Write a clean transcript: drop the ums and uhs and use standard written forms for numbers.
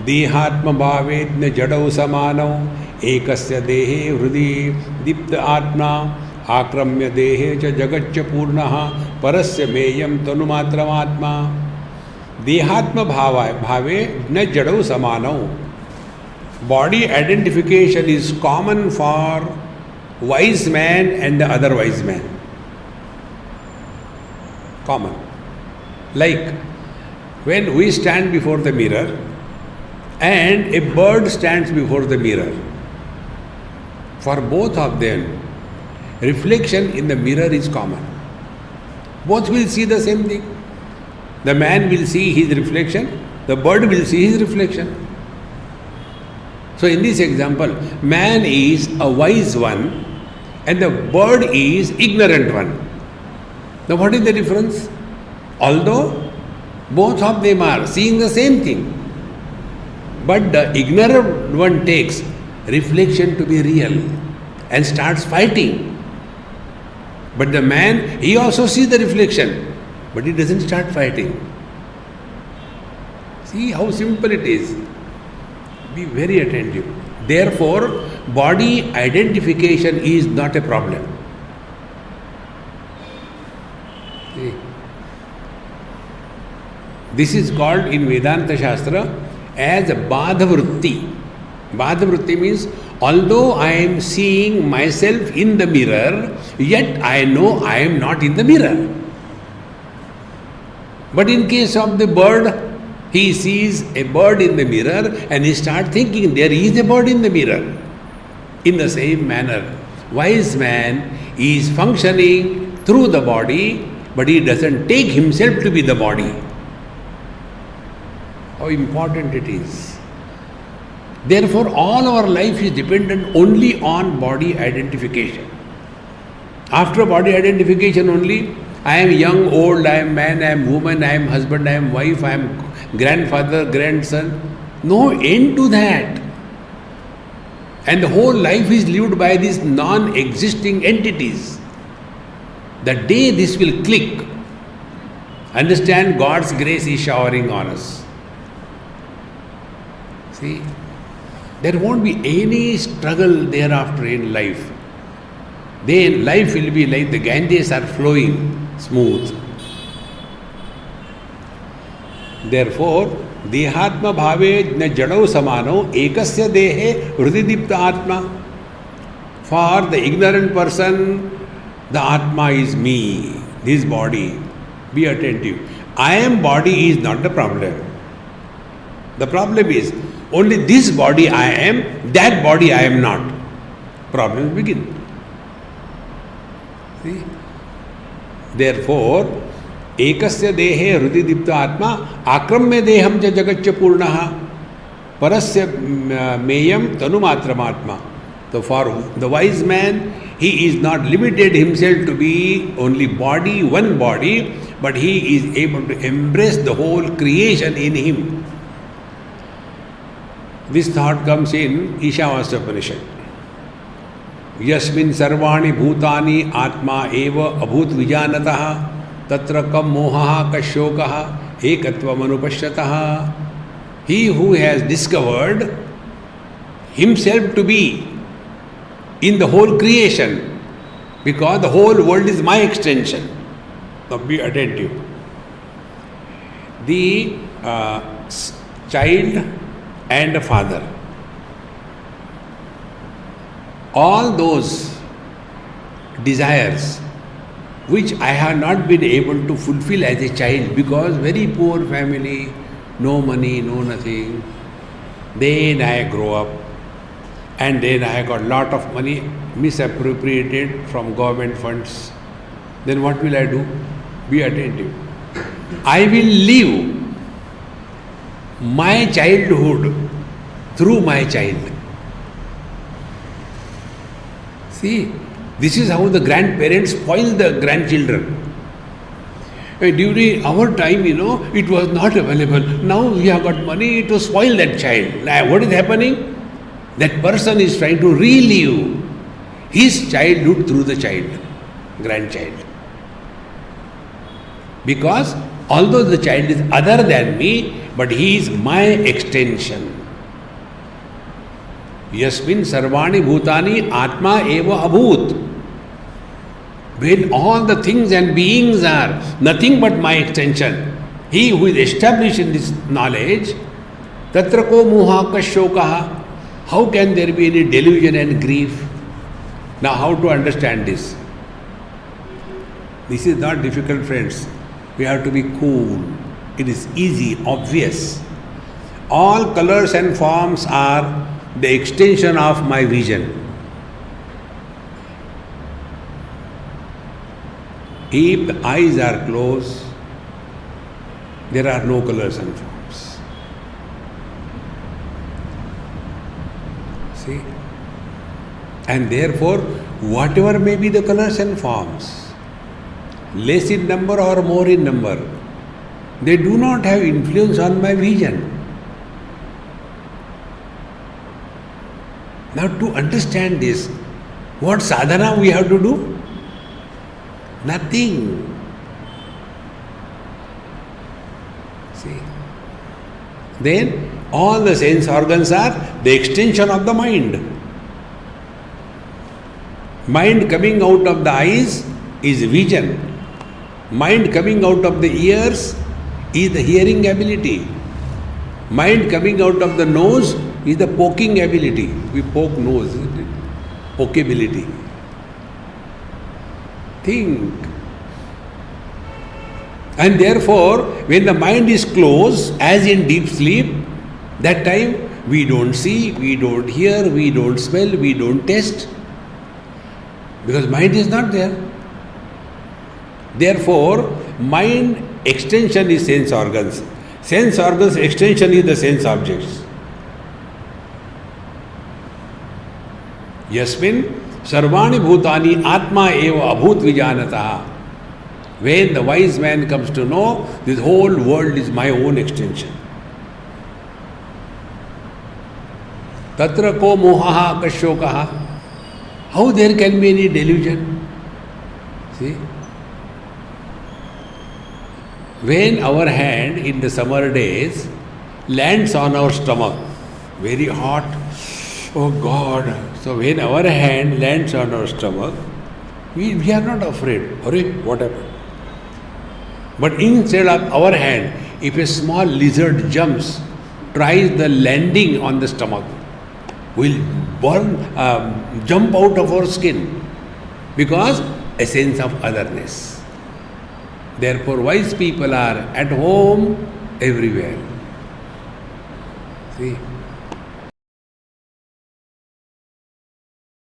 देहात्म भावेज्ञ जडौ समानौ एकस्य देहे हृदि दीप्त आत्मा आक्रम्य देहे च जगच्च पूर्णः परस्य मेयं तनुमात्रमात्मा. देहात्म भावे न जडौ समानौ. Body identification is common for wise man and the other wise man. Common. Like when we stand before the mirror and a bird stands before the mirror, for both of them, reflection in the mirror is common. Both will see the same thing. The man will see his reflection, the bird will see his reflection. So in this example, man is a wise one and the bird is ignorant one. Now what is the difference? Although both of them are seeing the same thing, but the ignorant one takes reflection to be real and starts fighting. But the man, he also sees the reflection, but he doesn't start fighting. See how simple it is. Be very attentive. Therefore, body identification is not a problem. See? This is called in Vedanta Shastra as Badhavrutti. Badhavrutti means, although I am seeing myself in the mirror, yet I know I am not in the mirror. But in case of the bird, he sees a bird in the mirror and he starts thinking there is a bird in the mirror. In the same manner, wise man is functioning through the body, but he doesn't take himself to be the body. How important it is. Therefore, all our life is dependent only on body identification. After body identification only, I am young, old, I am man, I am woman, I am husband, I am wife, I am grandfather, grandson. No end to that. And the whole life is lived by these non-existing entities. The day this will click, understand God's grace is showering on us. See, there won't be any struggle thereafter in life. Then life will be like the Ganges are flowing smooth. Therefore, dehatma bhave na jadau samano ekasya dehe hrididipta atma. For the ignorant person, the atma is me, this body. Be attentive. I am body is not the problem. The problem is only this body I am, that body I am not. Problems begin. See? Therefore, ekasya dehe hrididipta atma akramya deham cha jagatcha purnaha parasya meyam tanumatramatma. So for the wise man, he is not limited himself to be only body, one body, but he is able to embrace the whole creation in him. This thought comes in Ishavasya Upanishad. Yasmin sarvani bhutani atma eva abhut vijanataha tatra kam mohaha kashokaha ekatvam anupashyataha. He who has discovered himself to be in the whole creation, because the whole world is my extension. Now be attentive. The child and a father, all those desires which I have not been able to fulfill as a child because very poor family, no money, no nothing. Then I grow up and then I got lot of money misappropriated from government funds. Then what will I do? Be attentive. I will live my childhood through my child. See, this is how the grandparents spoil the grandchildren. During our time, it was not available. Now we have got money to spoil that child. Now, what is happening? That person is trying to relive his childhood through the child, grandchild. Because although the child is other than me, but he is my extension. Yasmin sarvani bhutani atma eva abhut. When all the things and beings are nothing but my extension, he who is established in this knowledge, tatra ko moha kashokaha. How can there be any delusion and grief? Now, how to understand this? This is not difficult, friends. We have to be cool. It is easy, obvious. All colors and forms are the extension of my vision. If the eyes are closed, there are no colors and forms. See? And therefore, whatever may be the colors and forms, less in number or more in number, they do not have influence on my vision. Now, to understand this, what sadhana we have to do? Nothing. See? Then, all the sense organs are the extension of the mind. Mind coming out of the eyes is vision. Mind coming out of the ears is the hearing ability. Mind coming out of the nose is the poking ability. We poke nose, isn't it? Pokeability. Think. And therefore, when the mind is closed, as in deep sleep, that time we don't see, we don't hear, we don't smell, we don't taste. Because mind is not there. Therefore, mind extension is sense organs. Sense organs extension is the sense objects. Yasmin sarvani bhutani atma eva abhut vijanataha. When the wise man comes to know, this whole world is my own extension. Tatra ko mohaha kashokaha. How there can be any delusion? See? When our hand in the summer days lands on our stomach, very hot, oh God. So when our hand lands on our stomach, we are not afraid. Hurry, what happened? But instead of our hand, if a small lizard jumps, tries the landing on the stomach, will jump out of our skin because a sense of otherness. Therefore, wise people are at home everywhere. See,